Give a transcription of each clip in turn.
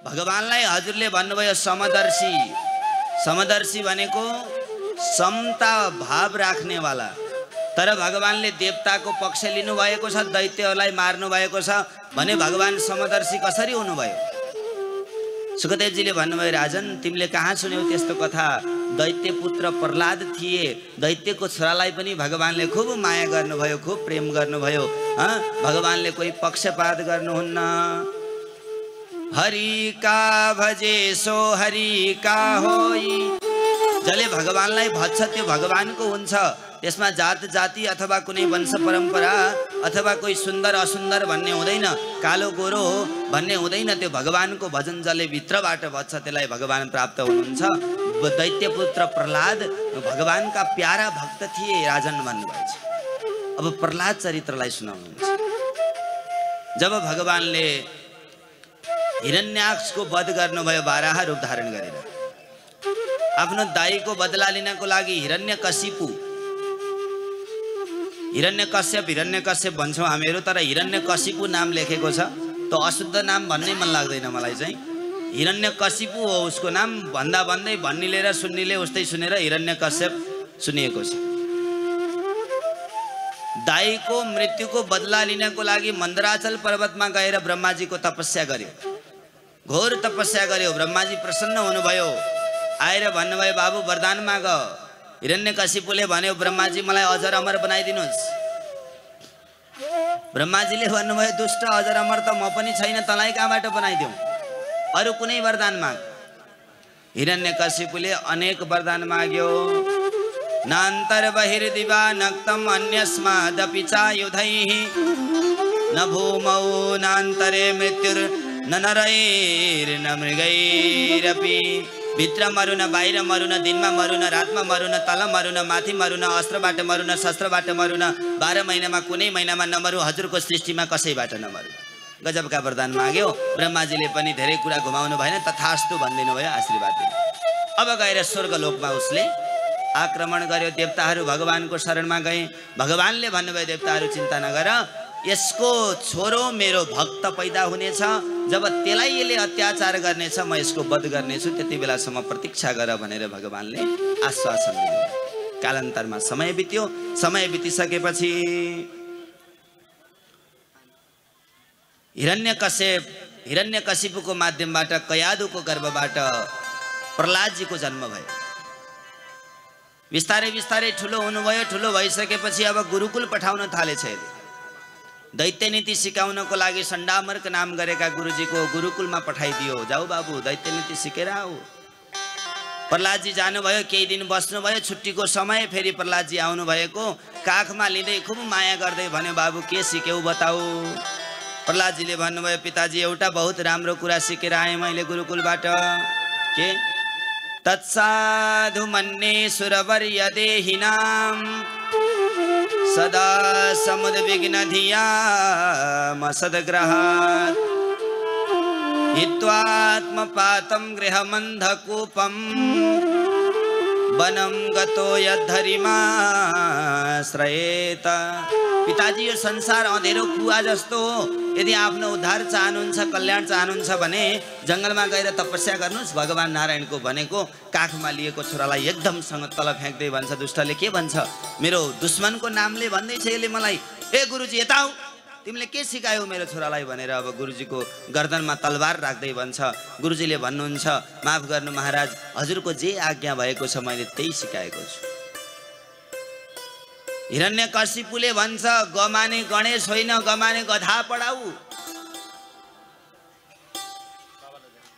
भगवानलाई हजुरले भन्नुभयो समदर्शी। समदर्शी भनेको समता भाव राख्नेवाला। तर भगवानले देवताको पक्ष लिनुभएको छ, दैत्यहरूलाई मार्नु भएको छ भने भगवान समदर्शी कसरी हुनुभयो? सुखदेवजीले भन्नुभयो राजन तिमीले कहाँ सुन्यौ त्यस्तो कथा? दैत्य पुत्र प्रहलाद थिए, दैत्यको छोरालाई पनि भगवानले खूब माया गर्नुभयो, खूब प्रेम गर्नुभयो। भगवानले कोही पक्षपात गर्नुहुन्न। हरि का भजे सो हरि का होई। जसले भगवानलाई भज्छ त्यो भगवानको हुन्छ। त्यसमा जात जाति अथवा कुनै वंश परम्परा अथवा कोही सुन्दर असुन्दर भन्ने हुँदैन, कालो गोरो भन्ने हुँदैन। त्यो भगवानको भजन जसले भित्रबाट भज्छ त्यसलाई भगवान प्राप्त हुनुहुन्छ। दैत्यपुत्र प्रहलाद भगवानका प्यारा भक्त थिए राजन भन्नुभएको छ। अब प्रहलाद चरित्रलाई सुनाउनुहुन्छ। जब भगवानले हिरण्याक्षको वध गर्नुभयो बाराह रूप धारण गरेर, आफ्नो दाइको बदला लिनको लागि हिरण्यकश्यप भन्छौँ हामीहरू, तर हिरण्यकशिपु नाम लेखेको छ। त्यो अशुद्ध नाम भन्नै मन लाग्दैन मलाई चाहिँ। हिरण्यकशिपु हो उसको नाम, भन्दा भन्दै भन्नीले र सुन्नीले उस्तै सुनेर हिरण्यकश्यप सुनिएको छ। दाइको मृत्युको बदला लिनको लागि मन्दराचल पर्वतमा गएर ब्रह्माजीको तपस्या गर्यो, घोर तपस्या गर्यो। ब्रह्माजी प्रसन्न हुनुभयो, आएर भन्नुभयो बाबु वरदान माग। हिरण्यकशिपुले भन्यो ब्रह्माजी मलाई अजर अमर बनाइदिनुहोस्। ब्रह्माजीले भन्नुभयो दुष्ट अजर अमर त म पनि छैन, तँलाई कहाँबाट बनाइदिउँ? अरू कुनै वरदान माग। हिरण्यकशिपुले अनेक वरदान माग्यो। नान्तर बहिर्दिवा नक्तम अन्यस्मादपि चायुधैः न भूमौ नान्तरे मृत्युर् न नरैर् न मृगैरपि। भित्र मरु न बाहिर मरु न, दिनमा मरु न रातमा मरु न, तल मरु न माथि मरु न, अस्त्रबाट मरु न शस्त्रबाट मरु न, 12 महिनामा कुनै महिनामा नमरु, हजुरको सृष्टिमा कसैबाट नमरु। गजबका वरदान माग्यो। ब्रह्माजीले पनि धेरै कुरा घुमाउनु भएन, तथास्तु भनिदिनु भयो, आशीर्वाद दिनु। अब गएर स्वर्गलोकमा उसले आक्रमण गर्यो। देवताहरू भगवानको शरणमा गए। भगवानले भन्नुभयो देवताहरू चिन्ता नगर, यसको छोरो मेरो भक्त पैदा हुनेछ। जब त्यसलाई यसले अत्याचार गर्नेछ म यसको वध गर्नेछु, त्यति बेलासम्म प्रतीक्षा गर भनेर भगवानले आश्वासन दिनुभयो। कालान्तरमा समय बित्यो। समय बितिसकेपछि हिरण्यकशिपुको माध्यमबाट कयादुको गर्भबाट प्रहलादजीको जन्म भयो। बिस्तारै बिस्तारै ठुलो हुनुभयो। ठुलो भइसकेपछि अब गुरुकुल पठाउन थालेछ। दैत्य नीति सिकाउनको लागि सण्डामर्क नाम गरेका गुरुजीको गुरुकुलमा पठाइदियो। जाऊ बाबु दैत्य नीति सिकेर आऊ। प्रहलादजी जानुभयो, केही दिन बस्नुभयो। छुट्टीको समय फेरि प्रहलादजी आउनु भएको, काखमा लिँदै खुब माया गर्दै भन्यो बाबु के सिक्यौ बताऊ। प्रहलादजीले भन्नुभयो पिताजी एउटा बहुत राम्रो कुरा सिकेर आएँ मैले गुरुकुलबाट। के? तत्साधु मन्ये सुरवर्य देहिनाम सदा समुद्विग्न धिया मसद्ग्रहात् हित्वात्मपातं गृहमन्धकूपं वनं गतो यद्धरिमाश्रयेत। पिताजी यो संसार अँधेरो कुवा जस्तो हो। यदि आफ्नो उद्धार चाहनुहुन्छ, कल्याण चाहनुहुन्छ भने जङ्गलमा गएर तपस्या गर्नुहोस्। भगवान नारायणको भनेको काखमा लिएको छोरालाई एकदमसँग तल फ्याँक्दै भन्छ दुष्टले के भन्छ, मेरो दुश्मनको नामले भन्दैछ यसले मलाई, ए गुरुजी यता आऊ, तिमीले के सिकायौ मेरो छोरालाई भनेर अब गुरुजीको गर्दनमा तलवार राख्दै भन्छ। गुरुजीले भन्नुहुन्छ माफ गर्नु महाराज, हजुरको जे आज्ञा भएको छ मैले त्यही सिकाएको छु। हिरण्यकशिपुले भन्छ गमाने गणेश होइन, गमाने गधा पढाऊ।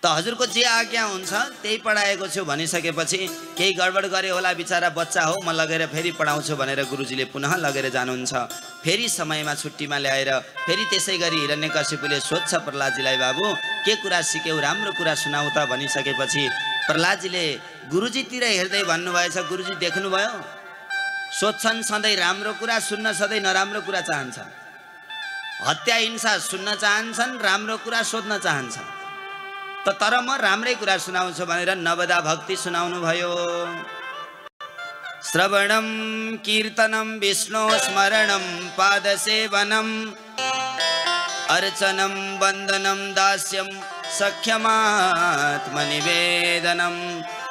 त हजुरको जे आज्ञा हुन्छ त्यही पढाएको छु भनिसकेपछि केही गडबड गरे होला, बिचारा बच्चा हो, म लगेर फेरि पढाउँछु भनेर गुरुजीले पुनः लगेर जानुहुन्छ। फेरि समयमा छुट्टीमा ल्याएर फेरि त्यसै गरी हिरण्यकशिपुले सोध्छ प्रहलादजीलाई बाबु के कुरा सिक्यौ, राम्रो कुरा सुनाउ त भनिसकेपछि प्रहलादजीले गुरुजीतिर हेर्दै भन्नुभएछ गुरुजी देख्नुभयो सोध्छन् सधैँ राम्रो कुरा, सुन्न सधैँ नराम्रो कुरा चाहन्छन्। हत्या हिंसा सुन्न चाहन्छन्, राम्रो कुरा सोध्न चाहन्छन्। तर म राम्रै कुरा सुनाउँछु भनेर नवदा भक्ति सुनाउनु भयो। श्रवणं कीर्तनं विष्णु स्मरणं पादसेवनं अर्चनं वन्दनं दास्यं सख्यमात्मनिवेदनम।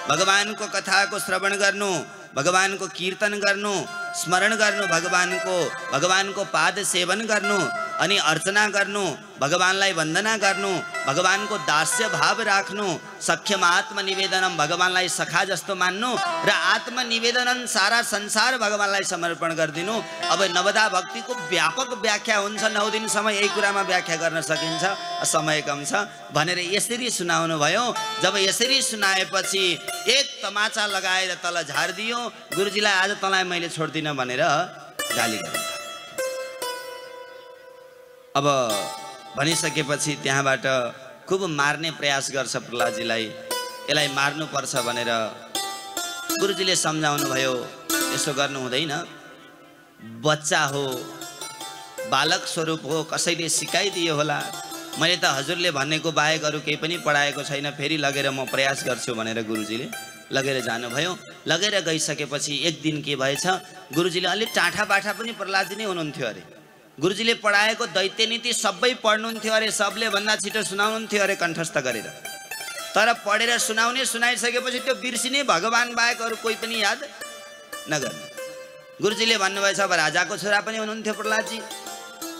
भगवानको कथाको श्रवण गर्नु, भगवानको कीर्तन गर्नु, स्मरण गर्नु, भगवानको पाद सेवन गर्नु अनि अर्चना गर्नु, भगवानलाई वन्दना गर्नु, भगवानको दास्य भाव राख्नु, सख्यम आत्मनिवेदनम, भगवानलाई सखा जस्तो मान्नु र आत्मनिवेदनम सारा संसार भगवानलाई समर्पण गरिदिनु। अब नवदा भक्तिको व्यापक व्याख्या हुन्छ, 9 दिनसम्म यही कुरामा व्याख्या गर्न सकिन्छ, समय कम छ भनेर यसरी सुनाउनु भयो। जब यसरी सुनाएपछि एक तमाचा लगाएर तल झारिदियो, गुरुजीलाई आज तँलाई मैले छोड्दिनँ भनेर गाली गरे। अब भनिसकेपछि त्यहाँबाट खुब मार्ने प्रयास गर्छ प्रहलादजीलाई, यसलाई मार्नुपर्छ भनेर गुरुजीले सम्झाउनु भयो। यसो गर्नु हुँदैन, बच्चा हो, बालक स्वरूप हो, कसैले सिकाइदियो होला, मैले त हजुरले भनेको बाहेक अरू केही पनि पढाएको छैन, फेरि लगेर म प्रयास गर्छु भनेर गुरुजीले लगेर जानुभयो। लगेर गइसकेपछि एक दिन के भएछ, गुरुजीले अलिक टाठा बाठा पनि प्रहलादजी नै हुनुहुन्थ्यो अरे। गुरुजीले पढाएको दैत्य नीति सबै पढ्नुहुन्थ्यो अरे, सबले भन्दा छिटो सुनाउनुहुन्थ्यो अरे कण्ठस्थ गरेर। तर पढेर सुनाइसकेपछि त्यो बिर्सिने, भगवान बाहेक अरू कोही पनि याद नगर्ने। गुरुजीले भन्नुभएछ, अब राजाको छोरा पनि हुनुहुन्थ्यो प्रहलादजी।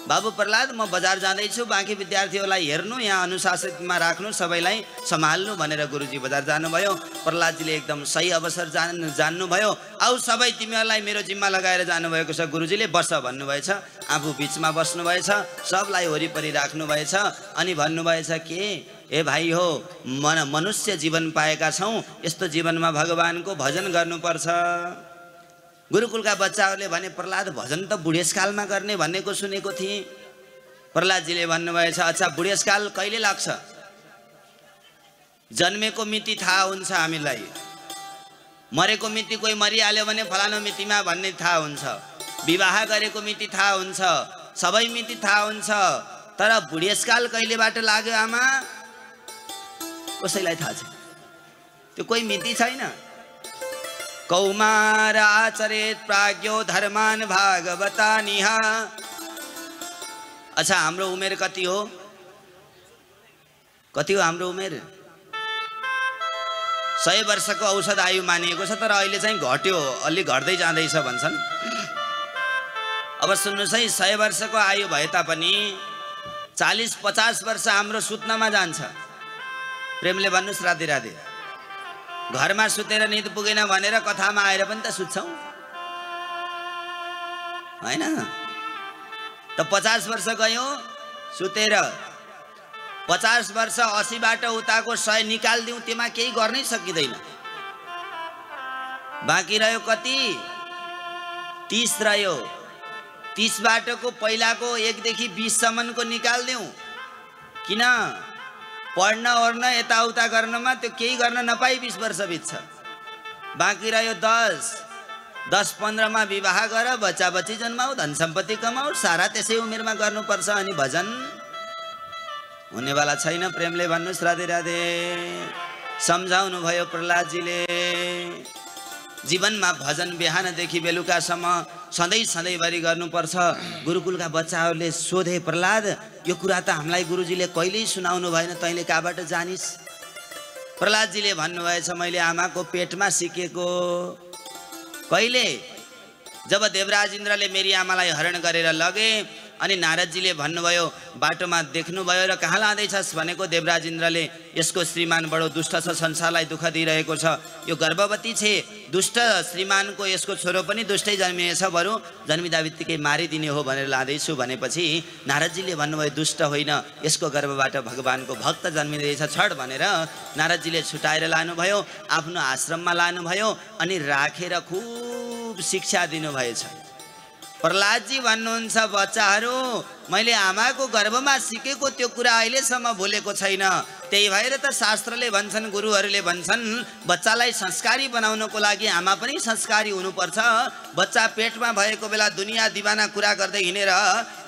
बाबु प्रहलाद, म बजार जाँदैछु, बाँकी विद्यार्थीहरूलाई हेर्नु, यहाँ अनुशासितमा राख्नु, सबैलाई सम्हाल्नु भनेर गुरुजी बजार जानुभयो। प्रहलादजीले एकदम सही अवसर जान्नुभयो। आऊ सबै तिमीहरूलाई मेरो जिम्मा लगाएर जानुभएको छ, गुरुजीले बस भन्नुभएछ। आफू बिचमा बस्नुभएछ, सबलाई वरिपरि राख्नुभएछ अनि भन्नुभएछ के ए भाइ हो, मनुष्य जीवन पाएका छौँ, यस्तो जीवनमा भगवानको भजन गर्नुपर्छ। गुरुकुलका बच्चाहरूले भने प्रहलाद भजन त बुढेसकालमा गर्ने भनेको सुनेको थिएँ। प्रहलादजीले भन्नुभएछ, अच्छा बुढेसकाल कहिले लाग्छ? जन्मेको मिति थाहा हुन्छ हामीलाई, मरेको मिति कोही मरिहाल्यो भने फलानु मितिमा भन्ने थाहा हुन्छ, विवाह गरेको मिति थाहा हुन्छ, सबै मिति थाहा हुन्छ, तर बुढेसकाल कहिलेबाट लाग्यो आमा कसैलाई थाहा छैन, त्यो कोही मिति छैन। कौमार आचरेत प्राज्ञो धर्मान भागवतानिह। अच्छा हाम्रो उमेर कति हो? कति हो हाम्रो उमेर? 100 वर्षको औषध आयु मानिएको छ, तर अहिले चाहिँ घट्यो, अलि घट्दै जाँदैछ भन्छन्। अब सुन्नुहोस् है, 100 वर्षको आयु भए तापनि 40-50 वर्ष हाम्रो सुत्नमा जान्छ। प्रेमले भन्नुहोस् राधे राधे। घरमा सुतेर निद पुगेन भनेर कथामा आएर पनि त सुत्छौँ हैन? त 50 वर्ष गयो सुतेर, 50 वर्ष 80बाट उताको 100 निकाल्दिउँ, त्यसमा केही गर्नै सकिँदैन। बाँकी रह्यो कति? 30 रह्यो। 30बाट को पहिलाको 1 देखि 20 सम्मको निकाल्दिउँ। किन? पढ्न ओर्न यताउता गर्नमा त्यो केही गर्न नपाई 20 वर्ष बित्छ। बाँकी रह्यो 10-15मा विवाह गर, बच्चा बच्ची जन्माऊ, धन सम्पत्ति कमाऊ, सारा त्यसै उमेरमा गर्नुपर्छ अनि भजन हुनेवाला छैन। प्रेमले भन्नुहोस् राधे राधे। सम्झाउनु भयो प्रहलादजीले। जीवनमा भजन बिहानदेखि बेलुकासम्म सधैँभरि गर्नुपर्छ। गुरुकुलका बच्चाहरूले सोधे, प्रहलाद यो कुरा त हामीलाई गुरुजीले कहिल्यै सुनाउनु भएन, तैँले कहाँबाट जानिस्? प्रहलादजीले भन्नुभएछ, मैले आमाको पेटमा सिकेको। कहिले? जब देवराज इन्द्रले मेरी आमालाई हरण गरेर लगे अनि नारदजीले भन्नुभयो, बाटोमा देख्नुभयो र कहाँ लाँदैछस् भनेको देवराज इन्द्रले, यसको श्रीमान बडो दुष्ट छ, संसारलाई दुःख दिइरहेको छ, यो गर्भवती छे, दुष्ट श्रीमानको यसको छोरो पनि दुष्टै जन्मिनेछ, बरु जन्मिदा बित्तिकै मारिदिने हो भनेर लाँदैछु भनेपछि नारदजीले भन्नुभयो, दुष्ट होइन, यसको गर्भबाट भगवानको भक्त जन्मिँदैछ, छड भनेर नारदजीले छुटाएर लानुभयो, आफ्नो आश्रममा लानुभयो अनि राखेर खुब शिक्षा दिनुभएछ। प्रहलादजी भन्नुहुन्छ, बच्चाहरू मैले आमाको गर्भमा सिकेको त्यो कुरा अहिलेसम्म भुलेको छैन। त्यही भएर त शास्त्रले भन्छन्, गुरुहरूले भन्छन्, बच्चालाई संस्कारी बनाउनको लागि आमा पनि संस्कारी हुनुपर्छ। बच्चा पेटमा भएको बेला दुनियाँ दिवाना कुरा गर्दै हिँडेर,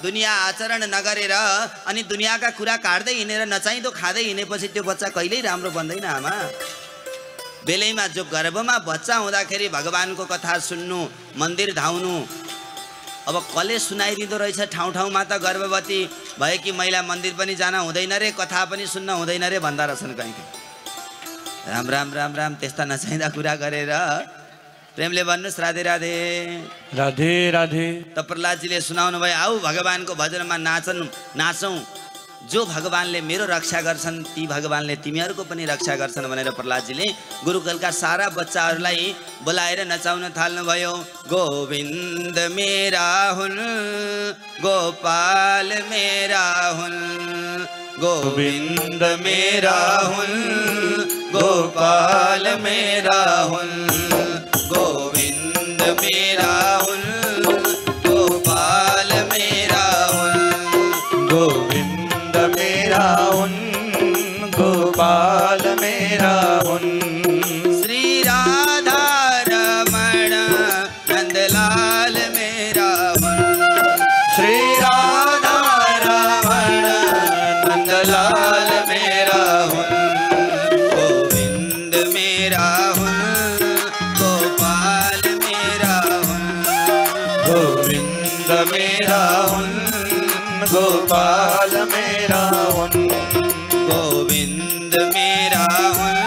दुनियाँ आचरण नगरेर अनि दुनियाँका कुरा काट्दै हिँडेर नचाहिँदो खाँदै हिँडेपछि त्यो बच्चा कहिल्यै राम्रो बन्दैन। आमा बेलैमा जो गर्भमा बच्चा हुँदाखेरि भगवानको कथा सुन्नु, मन्दिर धाउनु। अब कसले सुनाइदिँदो रहेछ ठाउँ ठाउँमा त गर्भवती भयो कि महिला मन्दिर पनि जान हुँदैन रे, कथा पनि सुन्न हुँदैन रे भन्दा रहेछन् कहीँ। राम राम राम राम त्यस्ता नचाहिँदा कुरा गरेर प्रेमले भन्नुहोस् राधे राधे। राधे राधे। त प्रहलादजीले सुनाउनु भयो, आऊ भगवानको भजनमा नाचौँ। जो भगवानले मेरो रक्षा गर्छन् ती भगवानले तिमीहरूको पनि रक्षा गर्छन् भनेर प्रहलादजीले गुरुकुलका सारा बच्चाहरूलाई बोलाएर नचाउन थाल्नुभयो। गोविन्द मेरा हुन् गोपाल मेरा हुन्, गोविन्द मेरा हुन् गोपाल मेरा हुन्, गोविन्द मेरा हुन् गोपाल मेरा हुन्, गोविन्द मेरा हुन् गोपाल मेरा हुन्। श्री राधा रमण नंदलाल मेरा हुन्, श्री राधा रमण नंदलाल मेरा हुन्, गोविंद मेरा हुन् गोपाल मेरा हुन्, गोविन्द मेरा हुन् गोपाल मेरा हुन्, गोविंद मेरा हुन्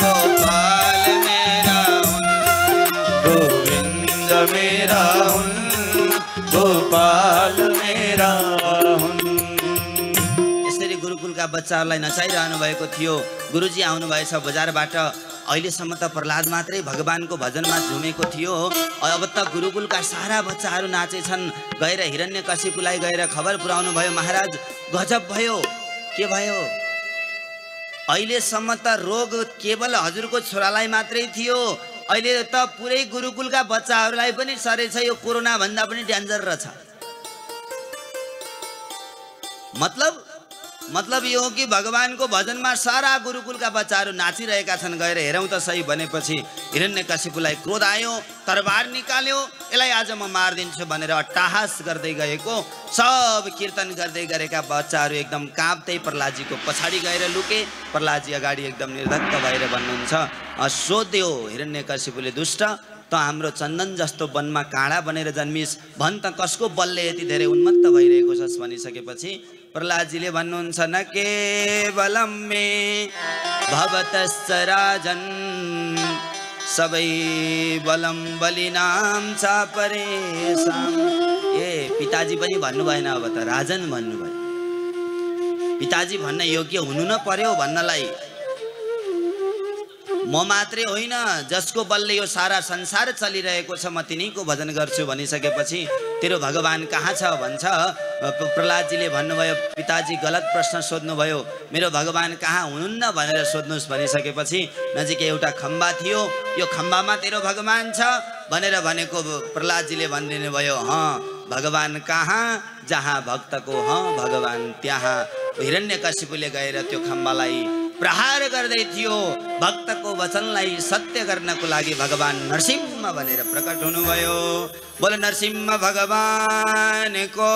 गोपाल मेरा हुन्, गोविन्द मेरा हुन् गोपाल मेरा हुन्। यसरी गुरुकुलका बच्चाहरूलाई नचाइरहनु भएको थियो। गुरुजी आउनुभएछ बजारबाट। अहिलेसम्म त प्रहलाद मात्रै भगवानको भजनमा झुमेको थियो। अब त गुरुकुलका सारा बच्चाहरू नाचेछन्। गएर हिरण्यकशिपुलाई गएर खबर पुर्याउनु भयो, महाराज गजब भयो। के भयो? अहिलेसम्म त रोग केवल हजुरको छोरालाई मात्रै थियो, अहिले त पुरै गुरुकुलका बच्चाहरूलाई पनि सरेछ। यो कोरोना भन्दा पनि डेन्जर रहेछ। मतलब यो हो कि भगवानको भजनमा सारा गुरुकुलका बच्चाहरू नाचिरहेका छन्। गएर हेरौँ त सही भनेपछि हिरण्यकशिपुलाई क्रोध आयो, तरबार निकाल्यो। यसलाई आज म मारिदिन्छु भनेर अट्टहास गर्दै गएको सब कीर्तन गर्दै गरेका बच्चाहरू एकदम काँप्दै प्रहलादजीको पछाडि गएर लुके। प्रहलादजी अगाडि एकदम निर्धक्क भएर भन्नुहुन्छ, सोध्यो हिरण्यकशिपुले, दुष्ट त हाम्रो चन्दन जस्तो वनमा काँडा बनेर जन्मिस, भन् त कसको बलले यति धेरै उन्मत्त भइरहेको छस् भनिसकेपछि प्रहलादजीले भन्नुहुन्छ, न केवलम मे भवतश्च राजन् सबै बलम बलिनाम चापरेसाम। ए पिताजी पनि भन्नु भएन, अब त राजन भन्नुभयो। पिताजी भन्न योग्य हुनु न पर्यो भन्नलाई। म मात्रै होइन, जसको बलले यो सारा संसार चलिरहेको छ म तिनीको भजन गर्छु भनिसकेपछि तेरो भगवान कहाँ छ भन्छ। प्रहलादजीले भन्नुभयो, पिताजी गलत प्रश्न सोध्नुभयो, मेरो भगवान कहाँ हुनुहुन्न भनेर सोध्नुहोस् भनिसकेपछि नजिकै एउटा खम्बा थियो, यो खम्बामा तेरो भगवान छ भनेर भनेको प्रहलादजीले भनिदिनु भयो, भगवान कहाँ जहाँ भक्तको भगवान त्यहाँ। हिरण्यकशिपुले गएर त्यो खम्बालाई प्रहार गर्दै थियो। भक्तको वचनलाई सत्य गर्नको लागि भगवान नरसिंह भनेर प्रकट हुनुभयो। बोल नरसिंह भगवानको।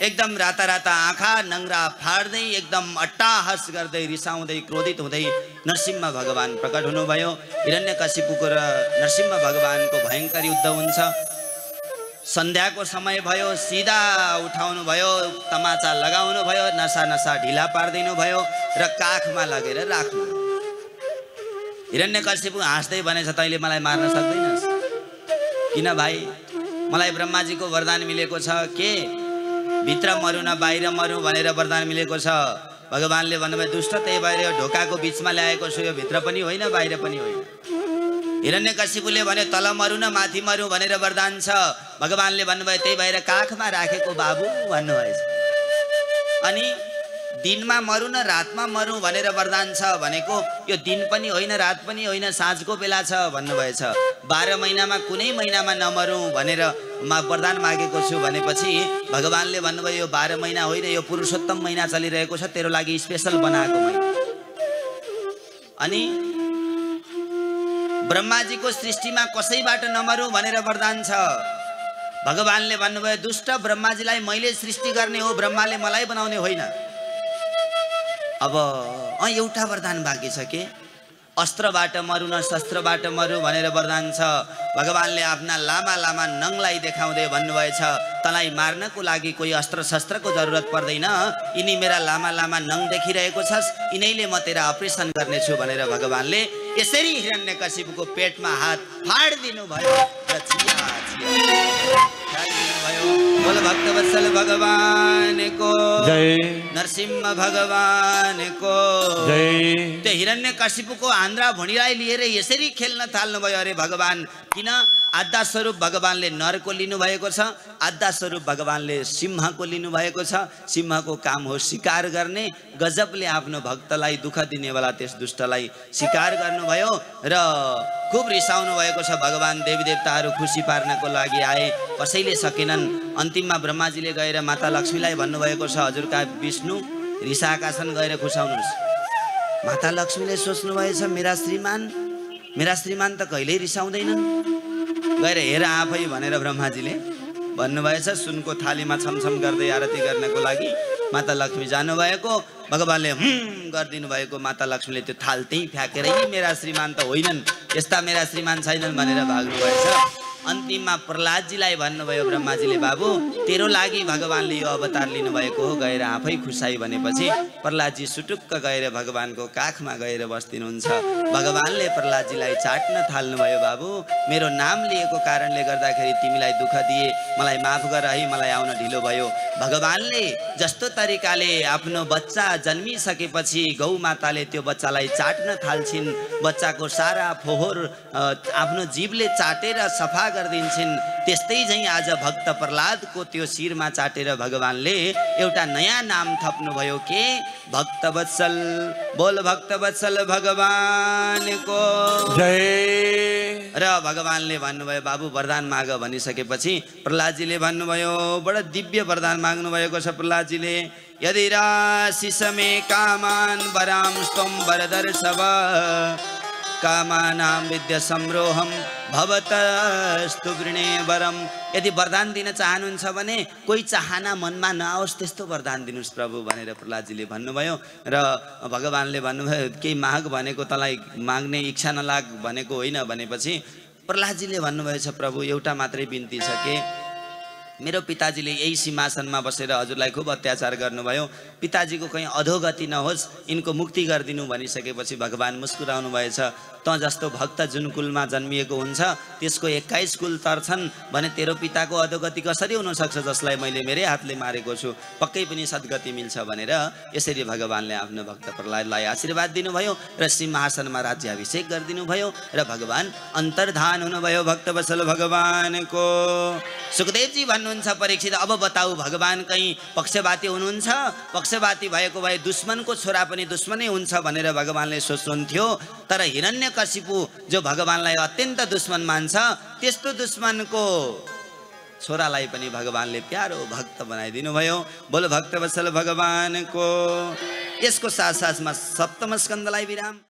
एकदम राता राता आँखा नङ्ग्रा फाड्दै एकदम अट्टाहास गर्दै रिसाउँदै क्रोधित हुँदै नरसिंह भगवान प्रकट हुनुभयो। हिरण्यकशिपुको र नरसिंह भगवानको भयङ्कर युद्ध हुन्छ। सन्ध्याको समय भयो, सिधा उठाउनु भयो, तमाचा लगाउनु भयो, नसा नसा ढिला पारिदिनु भयो र काखमा लगेर राख्नु। हिरण्यकशिपु हाँस्दै भनेछ, तैँले मलाई मार्न सक्दैनस्। किन भाइ? मलाई ब्रह्माजीको वरदान मिलेको छ। के? भित्र मरु न बाहिर मरु भनेर वरदान मिलेको छ। भगवानले भन्नुभयो, दुष्ट त्यही भएर ढोकाको बिचमा ल्याएको छु, यो भित्र पनि होइन बाहिर पनि होइन। हिरण्यकशिपुले भन्यो, तल मरु न माथि मरु भनेर वरदान छ। भगवानले भन्नुभयो, त्यही भएर काखमा राखेको बाबु भन्नुभएछ। अनि दिनमा मरु न रातमा मरु भनेर वरदान छ भनेको यो दिन पनि होइन रात पनि होइन, साँझको बेला छ भन्नुभएछ। 12 महिनामा कुनै महिनामा नमरौँ भनेर वरदान मागेको छु भनेपछि भगवानले भन्नुभयो, यो 12 महिना होइन, यो पुरुषोत्तम महिना चलिरहेको छ, तेरो लागि स्पेशल बनाएको महिना। अनि ब्रह्माजीको सृष्टिमा कसैबाट नमरौँ भनेर वरदान छ। भगवानले भन्नुभयो, दुष्ट ब्रह्माजीलाई मैले सृष्टि गर्ने हो, ब्रह्माले मलाई बनाउने होइन। अब एउटा वरदान बाँकी छ। के? अस्त्रबाट मरु न शस्त्रबाट मरु भनेर वरदान छ। भगवानले आफ्ना लामा लामा नङलाई देखाउँदै भन्नुभएछ तँलाई मार्नको लागि कोही अस्त्र शस्त्रको जरुरत पर्दैन, यिनी मेरा लामा लामा नङ देखिरहेको छस्, यिनैले म तेरा अपरेसन गर्नेछु भनेर भगवानले यसरी हिरण्यकशिपुको पेटमा हात फाड्दिनु भयो र छिया भयो। बोल भक्तवत्सल भगवानको जय, नरसिंह भगवानको जय। त्यो हिरण्यकशिपुको आन्द्रा भुँडीलाई लिएर यसरी खेल्न थाल्नु भयो। अरे भगवान किन? आद्या स्वरूप भगवानले नरको लिनुभएको छ, आद्या स्वरूप भगवानले सिंहको लिनुभएको छ। सिंहको काम हो शिकार गर्ने, गजबले आफ्नो भक्तलाई दुःख दिनेवाला त्यस दुष्टलाई शिकार गर्नुभयो र खुब रिसाउनु भएको छ। भगवान देवी देवताहरू खुसी पार्नको लागि आए, कसैले सकेनन्। अन्तिममा ब्रह्माजीले गएर माता लक्ष्मीलाई भन्नुभएको छ हजुरका विष्णु रिसाएका छन्, गएर खुसाउनुहोस्। माता लक्ष्मीले सोच्नुभएछ मेरा श्रीमान त कहिल्यै रिसाउँदैनन्, गएर हेर आफै भनेर ब्रह्माजीले भन्नुभएछ। सुनको थालीमा छमछम गर्दै आरती गर्नको लागि माता लक्ष्मी जानुभएको, भगवानले गरिदिनु भएको। माता लक्ष्मीले त्यो थाल त्यहीँ फ्याँकेर यी मेरा श्रीमान त होइनन्, यस्ता मेरा श्रीमान छैनन् भनेर भाग्नुभएछ। अन्तिममा प्रहलादजीलाई भन्नुभयो ब्रह्माजीले बाबु तेरो लागि भगवानले यो अवतार लिनुभएको हो, गएर आफै खुसाई भनेपछि प्रहलादजी सुटुक्क गएर भगवानको काखमा गएर बस्दिनुहुन्छ। भगवानले प्रहलादजीलाई चाट्न थाल्नुभयो। बाबु मेरो नाम लिएको कारणले गर्दाखेरि तिमीलाई दुःख दिए, मलाई माफ गर है, मलाई आउन ढिलो भयो। भगवानले जस्तो तरिकाले आफ्नो बच्चा जन्मिसकेपछि गौ माताले त्यो बच्चालाई चाट्न थाल्छिन्, बच्चाको सारा फोहोर आफ्नो जीवले चाटेर सफा गरिदिन्छन्, त्यस्तै झैँ आज भक्त प्रहलादको त्यो शिरमा चाटेर भगवानले एउटा नयाँ नाम थप्नुभयो के भक्तवत्सल। बोल भक्तवत्सल भगवानको जय। र भगवानले भन्नुभयो बाबु वरदान माग भनिसकेपछि प्रहलादजीले भन्नुभयो, बडा दिव्य वरदान माग्नु भएको छ प्रहलादजीले। यदि राशि समे कामान वरांस्त्वं वरदर्शव कामानां विद्या संरोहम भवतस्तु वृणे वरम। यदि वरदान दिन चाहनुहुन्छ भने कोही चाहना मनमा नआओस् त्यस्तो वरदान दिनुहोस् प्रभु भनेर प्रहलादजीले भन्नुभयो। र भगवानले भन्नुभयो केही माग भनेको तँलाई माग्ने इच्छा नलाग भनेको होइन भनेपछि प्रहलादजीले भन्नुभएछ प्रभु एउटा मात्रै बिन्ती छ के मेरो पिताजीले यही सिंहासनमा बसेर हजुरलाई खुब अत्याचार गर्नुभयो, पिताजीको कहीँ अधोगति नहोस्, यिनको मुक्ति गरिदिनु भनिसकेपछि भगवान मुस्कुराउनु भएछ। त जस्तो भक्त जुन कुलमा जन्मिएको हुन्छ त्यसको 21 कुल तर्छन् भने तेरो पिताको अधोगति कसरी हुनसक्छ जसलाई मैले मेरै हातले मारेको छु, पक्कै पनि सद्गति मिल्छ भनेर यसरी भगवानले आफ्नो भक्त प्रहलादलाई आशीर्वाद दिनुभयो र सिंहासनमा राज्याभिषेक गरिदिनु भयो र भगवान अन्तर्धान हुनुभयो भक्तवत्सल भगवानको। सुखदेवजी भन्नुहुन्छ परीक्षित अब बताऊ भगवान कहीं पक्षपाती हुनुहुन्छ? पक्षपाती भएको भए दुश्मनको छोरा पनि दुश्मनै हुन्छ भनेर भगवानले सोच्नुहुन्थ्यो, तर हिरण्यकशिपु जो भगवानलाई अत्यन्त दुश्मन मान्छ त्यस्तो दुश्मनको छोरालाई पनि भगवानले प्यारो भक्त बनाइदिनु भयो। बोल भक्तवत्सल भगवानको। यसको साथ साथमा सप्तम स्कन्धलाई विराम।